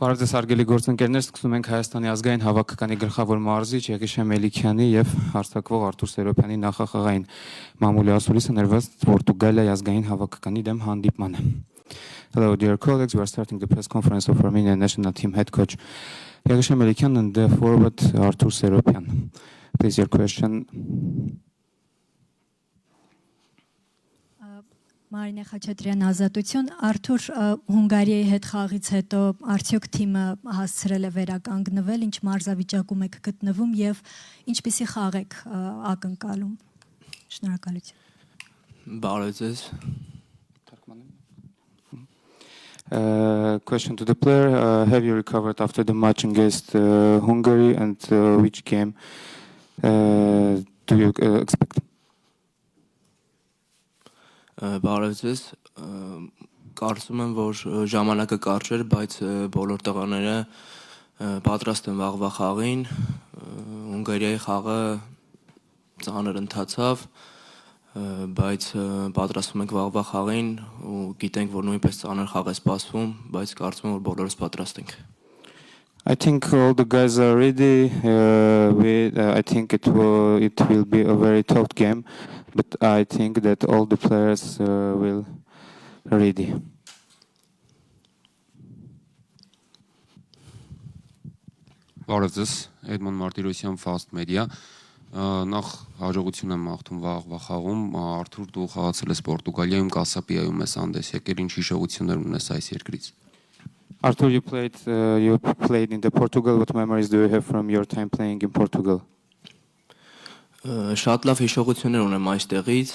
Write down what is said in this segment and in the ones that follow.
Բարև ձեզ հարգելի գործընկերներ, սկսում ենք Հայաստանի ազգային հավաքականի գլխավոր մարզիչ Եղիշե Մելիքյանի եւ հարձակվող Արթուր Սերոբյանի նախախաղային մամուլի ասուլիսը ներված Պորտուգալիայի ազգային հավաքականի դեմ հանդիպմանը։ Hello dear colleagues, we are starting the press conference of Armenian national team head coach Եղիշե Մելիքյան and the forward Arthur Seropyan. Please your question. Մարինե Խաչատրյան ազատություն Արթուր Հունգարիայի հետ խաղից հետո արդյոք թիմը հասցրել է վերականգնվել, ինչ մարզավիճակում եք գտնվում եւ ինչպիսի խաղ եք ակնկալում։ Շնորհակալություն։ Բարև ձեզ։ Question to the player, have you recovered after the match against Hungary and which game do you expect? Բարև ձեզ, կարծում եմ, որ ժամանակը կարճ էր, բայց բոլոր տղաները պատրաստ են վաղվա խաղին, Հունգարիայի խաղը ծանր ընթացավ, բայց պատրաստվում ենք վաղվա խաղին ու գիտենք, որ նույնպես ծանր խաղ է սպասվում, բայց կարծում եմ, որ բոլորս պատրաստ ենք։ I think all the guys are ready. I think it will be a very tough game, but I think that all the players will ready. Բարև ձեզ, Էդմոն Մարտիրոսյան, Fast Media. Նախ հաջողություն եմ մաղթում վաղվա խաղում, Արթուր դու խաղացել ես Պորտուգալիայում, Կասապիայում ես հանդես եկել, ինչ հիշողություններ ունես այս երկրից։ Arthur, you played in Portugal. What memories do you have from your time playing in Portugal? Շատ լավ հիշողություններ ունեմ այստեղից,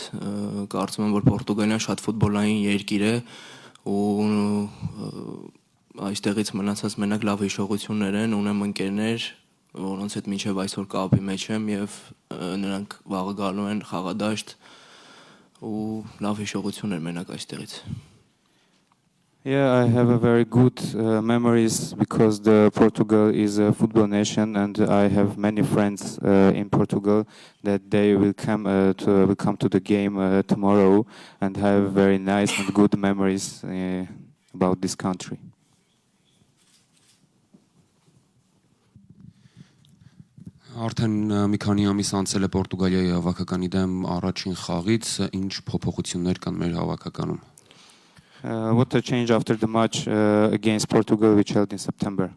կարծում եմ, որ Պորտուգալիան շատ ֆուտբոլային երկիր է ու այստեղից մնացած մենակ լավ հիշողություններ են, ունեմ ընկերներ, որոնց հետ մինչև այսօր կապի մեջ եմ եւ նրանք վաղը գալու են խաղադաշտ ու լավ հիշողություններ մենակ այստեղից։ Yeah, I have a very good memories because Portugal is a football nation, and I have many friends in Portugal that they will come to the game tomorrow, and have very nice and good memories about this country. Արդեն մի քանի ամիս անցել է Պորտուգալիայի հավաքականի դեմ առաջին խաղից, ինչ փոփոխություններ կան մեր հավաքականում։ What a change after the match against Portugal which held in September.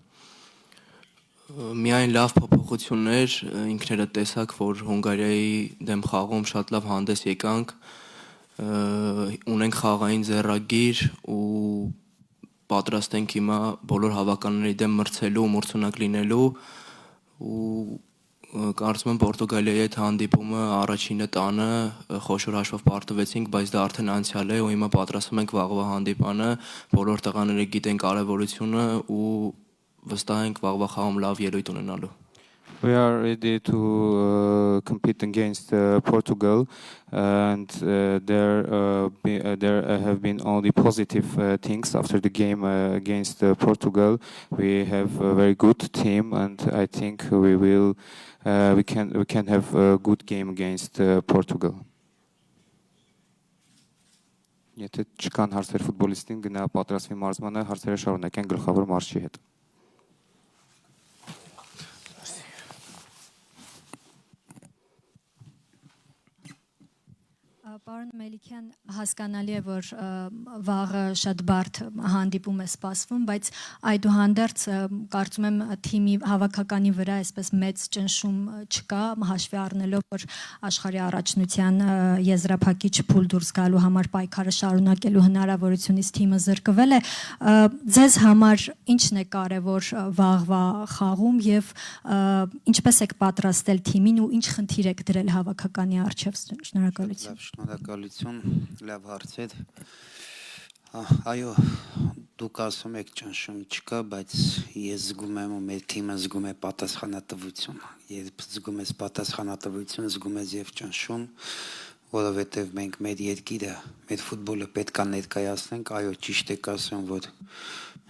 Միայն լավ փոփոխություններ, ինքներդ տեսակ, որ Հունգարիայի դեմ խաղում շատ լավ հանդես եկանք, ունենք խաղային ձեռագիր ու պատրաստ ենք հիմա բոլոր հավաքականների դեմ մրցելու, մրցունակ լինելու ու կարծում եմ Պորտուգալիայի հետ հանդիպումը առաջինը տանը խոշոր հաշվով պարտվեցինք, բայց դա արդեն անցյալ է ու հիմա պատրաստվում ենք վաղվա հանդիպանը, բոլոր տղաները գիտեն կարևորությունը ու վստահ ենք վաղվա խաղում լավ ելույթ ունենալու։ We are ready to compete against Portugal, and there have been only positive things after the game against Portugal. We have a very good team, and I think we can have a good game against Portugal. Եթե չկան հարցեր ֆուտբոլիստին, գնա պատրաստվի մարզմանը, հարցերը շարունակեն գլխավոր մարզչի հետ։ Պարոն Մելիքյան, հասկանալի է, որ վաղը շատ բարդ հանդիպում է սպասվում, բայց այդուհանդերձ կարծում եմ թիմի հավաքականի վրա այսպես մեծ ճնշում չկա, հաշվի առնելով, որ աշխարհի առաջնության եզրափակիչ փուլ դուրս գալու համար պայքարը շարունակելու հնարավորությունից թիմը զրկվել է։ Ձեզ համար ի՞նչն է կարևոր վաղվա խաղում եւ ինչպես եք պատրաստել թիմին ու ինչ խնդիր եք դրել հավաքականի առջև։ Շնորհակալություն։ Շնորհակալություն, լավ հարցեր։ Այո, դուք ասում եք ճնշում չկա, բայց ես զգում եմ ու մեր թիմը զգում է պատասխանատվություն։ Երբ զգում ես պատասխանատվություն, զգում ես եւ ճնշում, որովհետեւ մենք մեր երկիրը, մեր ֆուտբոլը պետք է ներկայացնենք, այո, ճիշտ եք ասում, որ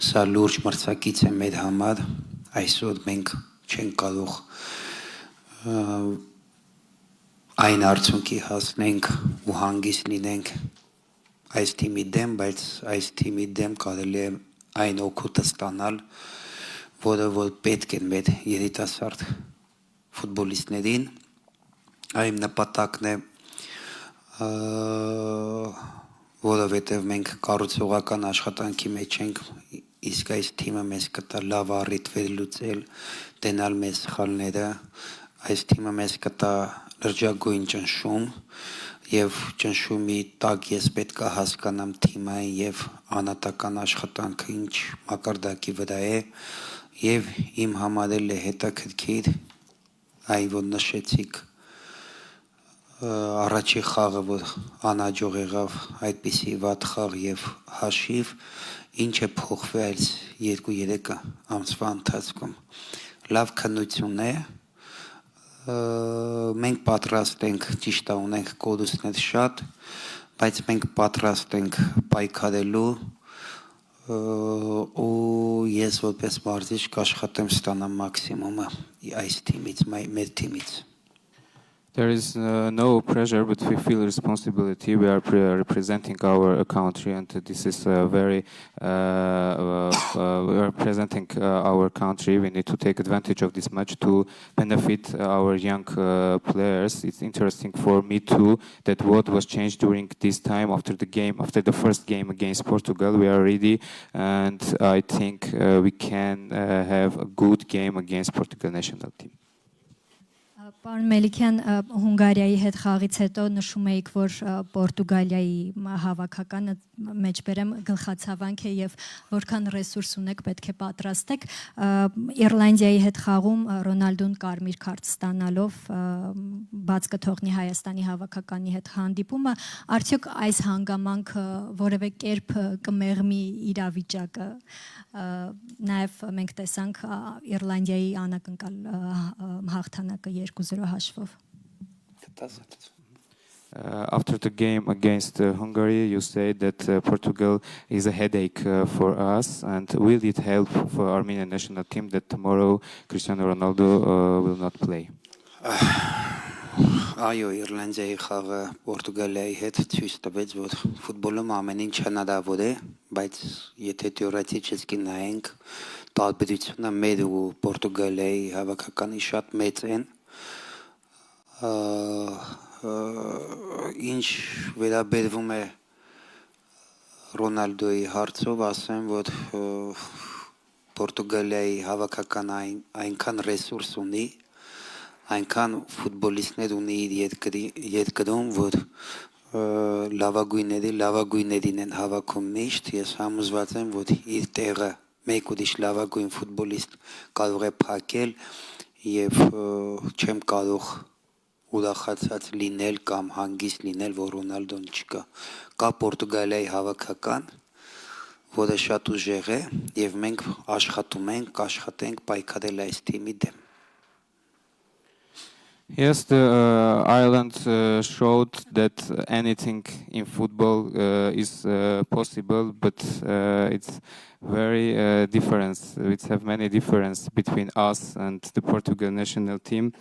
սա լուրջ մրցակից է մեր համար, այսօր մենք չենք կարող այն արդյունքի հասնենք ու հանգիստ լինենք այս թիմի դեմ, բայց այս թիմի դեմ կարելի է այն օգուտը ստանալ, որ պետք են մեր երիտասարդ ֆուտբոլիստներին, այմ նպատակն է, որովհետև մենք կառուցողական աշխատանքի մեջ ենք, իսկ այս թիմը մեզ կտա լավ առիթ վերլուծել, դենալ մեզ սխալները, այս թիմը մեզ կտա լրջագույն ճնշում եւ ճնշումի տակ ես պետք է հասկանամ թիմը եւ անհատական աշխատանքը ինչ մակարդակի վրա է եւ իմ համար էլ է հետաքրքիր այն որ նշեցիք առաջի խաղը որ անհաջող եղավ այդպիսի վատ խաղ եւ հաշիվ ինչ է փոխվել այս 2-3 ամսվա ընթացքում լավ քննություն է մենք պատրաստ ենք ճիշտ է ունենք կորուստներ շատ բայց մենք պատրաստ ենք պայքարելու ու ես որպես մարզիչ կաշխատեմ ստանամ մաքսիմումը այս թիմից մեր թիմից There is no pressure, but we feel responsibility. We are representing our country, and this is very. We are representing our country. We need to take advantage of this match to benefit our young players. It's interesting for me too that what was changed during this time after the game, after the first game against Portugal. We are ready, and I think we can have a good game against Portugal national team. Պարոն Մելիքյան, Հունգարիայի հետ խաղից հետո նշում էիք, որ Պորտուգալիայի հավաքականը մեջբերեմ գլխացավանք է եւ որքան ռեսուրս ունեք պետք է պատրաստեք Իռլանդիայի հետ խաղում Ռոնալդոն կարմիր քարտ ստանալով բաց կթողնի Հայաստանի հավաքականի հետ հանդիպումը արդյոք այս հանգամանքը որևէ կերպ կմեղմի իրավիճակը նաեւ մենք տեսանք Իռլանդիայի անակնկալ հաղթանակը 2-0 հաշվով After the game against Hungary, you say that Portugal is a headache for us, and will it help for Armenian national team that tomorrow Cristiano Ronaldo will not play? Այո, Իռլանդիայի խաղը Պորտուգալիայի հետ ցույց տվեց, որ ֆուտբոլում ամեն ինչ հնարավոր է, բայց եթե թեորետիկի նայենք, տարբերությունը մեր ու Պորտուգալիայի հավաքականի շատ մեծ են։ Ինչ վերաբերվում է Ռոնալդոյի հարցով, ասեմ, որ Պորտուգալիայի հավաքականը այնքան ռեսուրս ունի, այնքան ֆուտբոլիստներ ունի իր երկրում, որ լավագույններին են հավաքում միշտ, ես համոզված եմ, որ իր տեղը մեկ ուրիշ լավագույն ֆուտբոլիստ կարող է փակել եւ չեմ կարող ուրախացած լինել կամ հանգիստ լինել, որ Ռոնալդոն չկա։ Կա Պորտուգալիայի հավաքական, որը շատ ուժեղ է եւ մենք աշխատում ենք, կաշխատենք պայքարել այս թիմի դեմ։ Yes, the Ireland showed that anything in football is possible, but it's very different. We have many differences between us and the Portugal national team.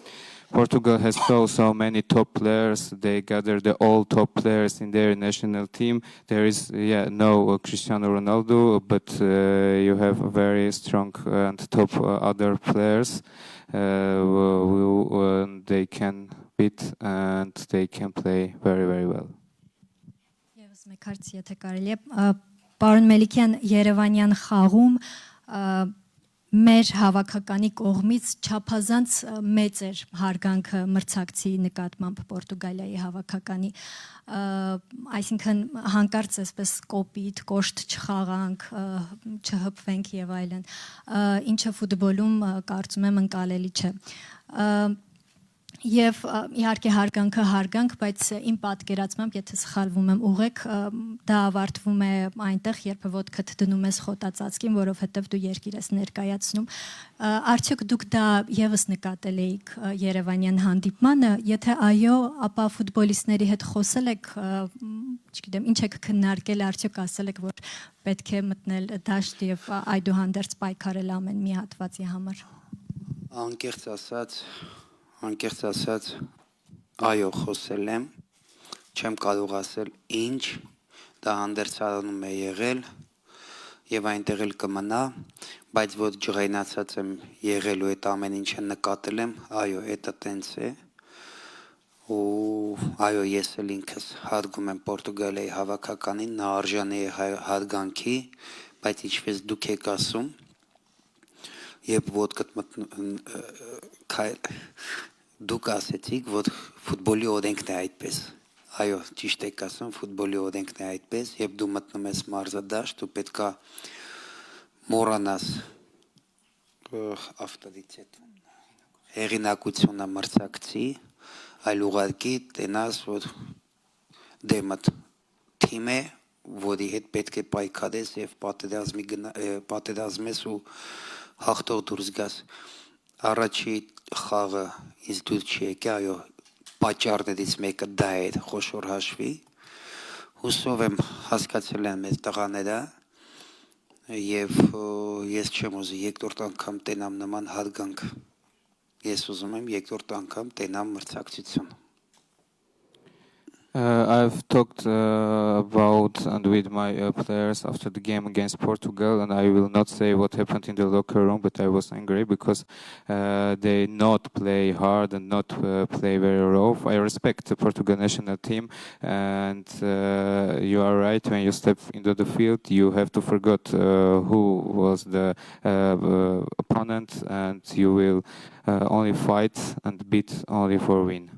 Portugal has so many top players. They gathered all top players in their national team. There is no Cristiano Ronaldo, but you have very strong and top other players. They can beat and they can play very, very well. Եվս մեկ հարց, եթե կարելի է, պարոն Մելիքյան, Երևանյան խաղում մեր հավաքականի կողմից չափազանց մեծ էր հարգանքը մրցակցի նկատմամբ Պորտուգալիայի հավաքականի այսինքն հանկարծ այսպես կոպիտ կոշտ չխաղանք չհպվենք եւ այլն ինչը ֆուտբոլում կարծում եմ ընկալելի չէ Եվ իհարկե հարգանք, բայց իմ պատկերացմամբ, եթե սխալվում եմ ուղեք, դա ավարտվում է այնտեղ, երբ ոտքդ դնում ես խոտածածկին, որովհետև դու երկիր ես ներկայացնում։ Արդյոք դուք դա եւս նկատել էիք Երևանյան հանդիպմանը, եթե այո, ապա ֆուտբոլիստների հետ խոսել եք, չգիտեմ, ինչ եք քննարկել, արդյոք ասել եք, որ պետք է մտնել դաշտ եւ այդուհանդերձ պայքարել ամեն մի հատվածի համար։ Անկեղծ ասած, այո, խոսել եմ, չեմ կարող ասել ինչ, դա հանդերձանում է եղել, եւ այնտեղ էլ կմնա, բայց որ ջղայնացած եմ եղել ու այդ ամեն ինչը նկատել եմ, այո, դա տենց է։ Ու այո, ես էլ ինքս հարգում եմ Պորտուգալիայի հավաքականին, նա արժանի է հարգանքի, բայց ինչպես դուք եք ասում, երբ ոդկդ դուք ասեցիք, որ ֆուտբոլի օրենքն է այդպես։ Այո, ճիշտ եք ասում, ֆուտբոլի օրենքն է այդպես, երբ դու մտնում ես մարզադաշտ, դու պետքա մոռանաս հեղինակությունը մրցակցի, այլ ուղղակի տենաս, որ դեմդ թիմ է, որի հետ պետք է պայքարես եւ պատերազմես ու հաղթող դուրս գաս։ Առաջի խաղը ինձ դուր չի եկել, այո, պատճառներից մեկը դա էր, խոշոր հաշվի։ Հուսով եմ հասկացել են մեր տղաները եւ ես չեմ ուզում երկրորդ անգամ տենամ նման հարգանք։ Ես ուզում եմ երկրորդ անգամ տենամ մրցակցություն։ I've talked about and with my players after the game against Portugal, and I will not say what happened in the locker room, but I was angry because they not play hard and not play very rough. I respect the Portugal national team, and you are right. When you step into the field, you have to forget who was the opponent, and you will only fight and beat only for win.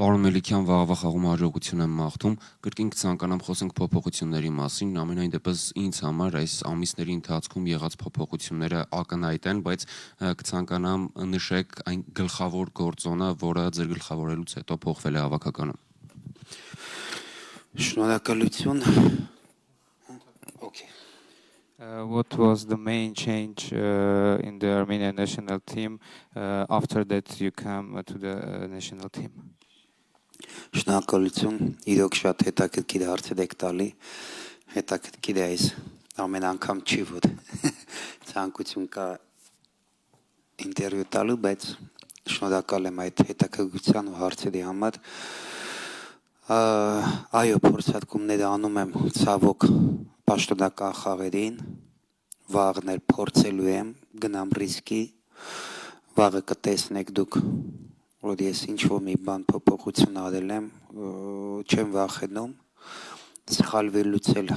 Պարոն Մելիքյան, վաղվա խաղում հաջողություն եմ մաղթում։ Կրկին կցանկանամ խոսենք փոփոխությունների մասին։ Ամենայն դեպս ինձ համար այս ամիսների ընթացքում եղած փոփոխությունները ակնհայտ են, բայց կցանկանամ նշեք այն գլխավոր գործոնը, որը ձեր գլխավորելուց հետո փոխվել է հավաքականում։ Շնորհակալություն։ Okay. What was the main change in the Armenian national team after that you come to the national team? Շնորհակալություն, իրոք շատ հետաքրքիր հարցեր եք տալի, հետաքրքիր է այս ամեն անգամ չի որ ցանկություն կա ինտերվյու տալու, բայց շնորհակալ եմ այդ հետաքրքրության ու հարցերի համար։ Այո, փորձարկումներ անում եմ ցավոք պաշտոնական խաղերին, վաղն էլ փորձելու եմ, գնամ ռիսկի, վաղը կտեսնեք դուք որ ես ինչ-որ մի բան փոփոխություն արել եմ, չեմ վախենում, սխալվելուց էլ,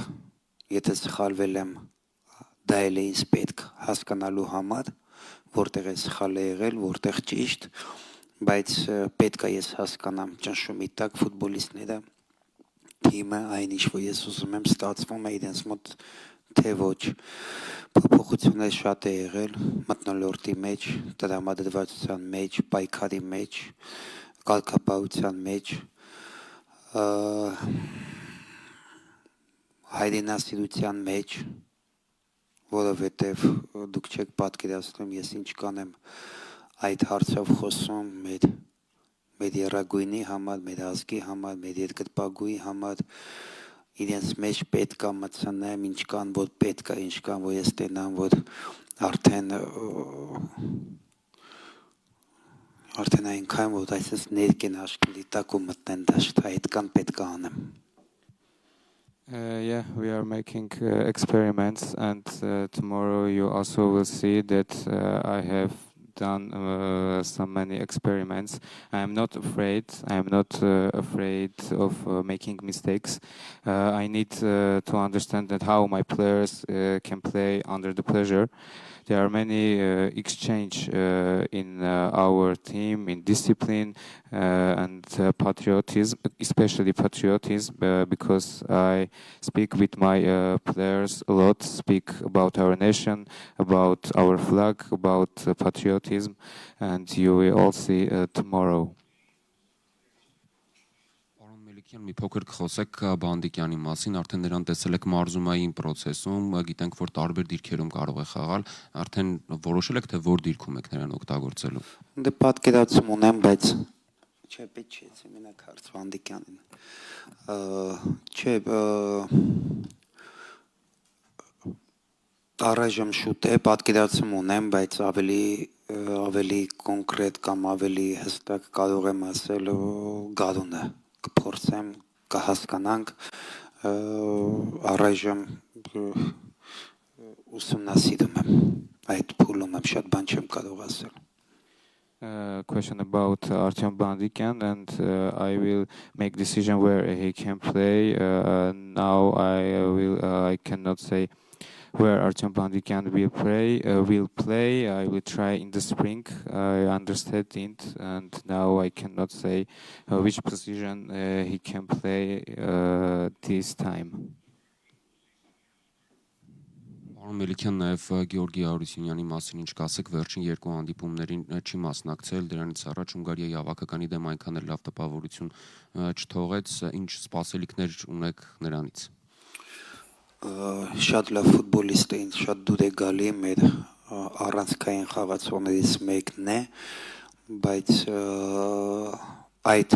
եթե սխալվել եմ, դա էլ է ինձ պետք հասկանալու համար, որտեղ է սխալ է եղել, որտեղ ճիշտ, բայց պետք է ես հասկանամ ճնշումի տակ ֆուտբոլիստները, թիմը, այն ինչ որ ես ուզում եմ ստացվում է իրենց մոտ թե ոչ, փոփոխություններ շատ է եղել մթնոլորտի մեջ, տրամադրվածության մեջ, պայքարի մեջ, կարգապահության մեջ, հայրենասիրության մեջ, որովհետև դուք չեք պատկերացնում ես ինչ կանեմ այդ հարցով խոսում մեր եռագույնի համար, մեր ազգի համար, մեր երկրպագուի համար իրենց մեջ պետք է մտցնեմ, ինչ կան, որ պետք է, ինչ կան, որ ես տենամ, որ արդեն այնքան, որ այսպես ներքին աշխարհի տակ ու մտնեն դաշտ, այդքան պետք է անեմ։ Yeah, we are making experiments, and tomorrow you also will see that I have done so many experiments. I am not afraid. I am not afraid of making mistakes. I need to understand that how my players can play under the pressure. There are many exchange in our team in discipline and patriotism, especially patriotism, because I speak with my players a lot, speak about our nation, about our flag, about patriotism, and you will all see tomorrow. Մի փոքր կխոսեք Բանդիկյանի մասին, արդեն նրան տեսել եք մարզումային process-ում, գիտենք որ տարբեր դիրքերում կարող է խաղալ, արդեն որոշել եք թե որ դիրքում եք նրան օգտագործելու։ Դե պատկերացում ունեմ, բայց չէ, պետք չէ մենակ հարց Բանդիկյանին։ Չէ, առայժմ շուտ է, պատկերացում ունեմ, բայց ավելի կոնկրետ կամ ավելի հստակ կարող եմ ասել գարունը կփորձեմ կհասկանանք առայժմ ուսումնասիրում եմ այդ փուլում եմ շատ բան չեմ կարող ասել Question about Artyom Bandikian, and I will make decision where he can play. Now I cannot say where Artyom Bandikian will play. I will try in the spring. I understand it, and now I cannot say which position he can play this time. Պարոն Մելիքյան, նաև Գեորգի Հարությունյանի մասին ինչ կասեք, վերջին երկու հանդիպումներին չի մասնակցել, դրանից առաջ Հունգարիայի հավաքականի դեմ այնքան էլ լավ տպավորություն չթողեց, ինչ սպասելիքներ ունեք նրանից։ Շատ լավ ֆուտբոլիստ է, ինձ շատ դուր է գալի մեր առանցքային խաղացողներից մեկն է, բայց այդ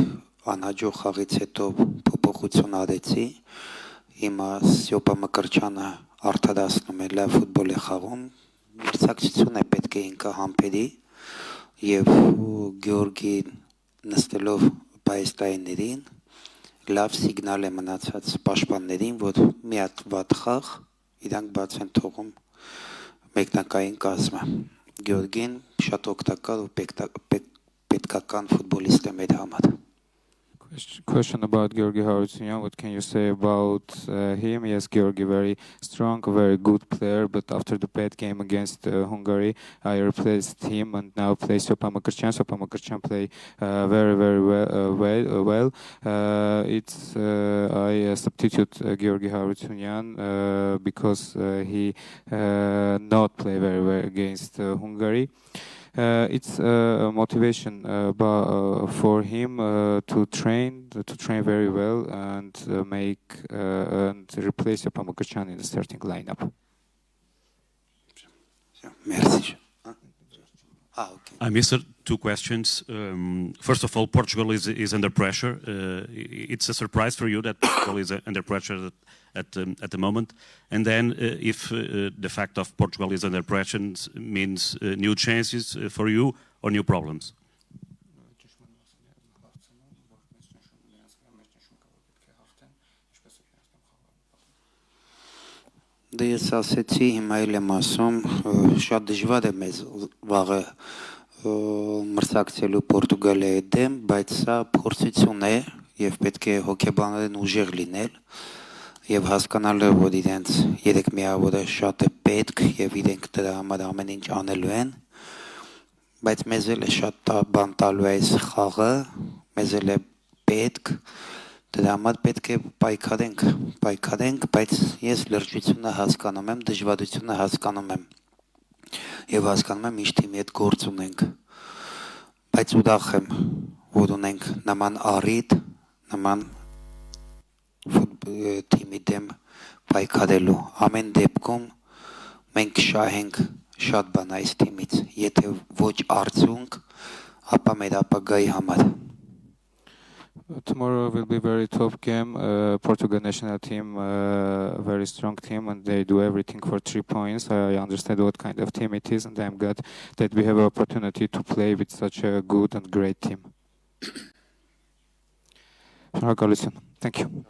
անհաջող խաղից հետո փոփոխություն արեցի, հիմա Սյոպա Մկրտչյանը արդարացնում է լավ ֆուտբոլ է խաղում, մրցակցություն է պետք է ինքը համբերի եւ Գեորգի նստելով պայստայիներին լավ սիգնալ է մնացած պաշտպաններին, որ մի հատ վատ խաղ իրանք բաց են թողում մեկնակային կազմը։ Գեորգին շատ օգտակար ու պետքական ֆուտբոլիստ է մեր համար։ Question about Georgi Harutyunyan. What can you say about him? Yes, Georgi, very strong, very good player. But after the bad game against Hungary, I replaced him and now play Sjopa Mkrtčjan. Sjopa Mkrtčjan play very, very well. I substitute Georgi Harutyunyan because he not play very well against Hungary. It's a motivation for him to train very well and and replace Sjopa Mkrtčjan in the starting lineup. Merci. Mr. Two questions. First of all, Portugal is under pressure. It's a surprise for you that Portugal is under pressure at the moment. And then if the fact of Portugal is under pressure means new chances for you or new problems? Դե ես ասեցի, հիմա էլ եմ ասում, շատ դժվար է մեզ վաղը մրցակցելու Պորտուգալիայի դեմ, բայց սա փորձություն է եւ պետք է հոգեբանորեն ուժեղ լինել եւ հասկանալ, որ իրենց երեք միավորը շատ է պետք եւ իրենք դրա համար ամեն ինչ անելու են, բայց մեզ էլ է շատ բան տալու այս խաղը, մեզ էլ է պետք Դրա համար պետք է պայքարենք, բայց ես լրջությունը հասկանում եմ, դժվարությունը հասկանում եմ եւ հասկանում եմ ինչ թիմի հետ գործ ունենք, բայց ուրախ եմ, որ ունենք նման առիթ, նման թիմի դեմ պայքարելու, ամեն դեպքում մենք շահենք շատ բան այս թիմից, եթե ոչ արդյունք, ապա մեր ապագայի համար Tomorrow will be a very tough game. Portugal national team, very strong team, and they do everything for 3 points. I understand what kind of team it is, and I'm glad that we have an opportunity to play with such a good and great team. Thank you.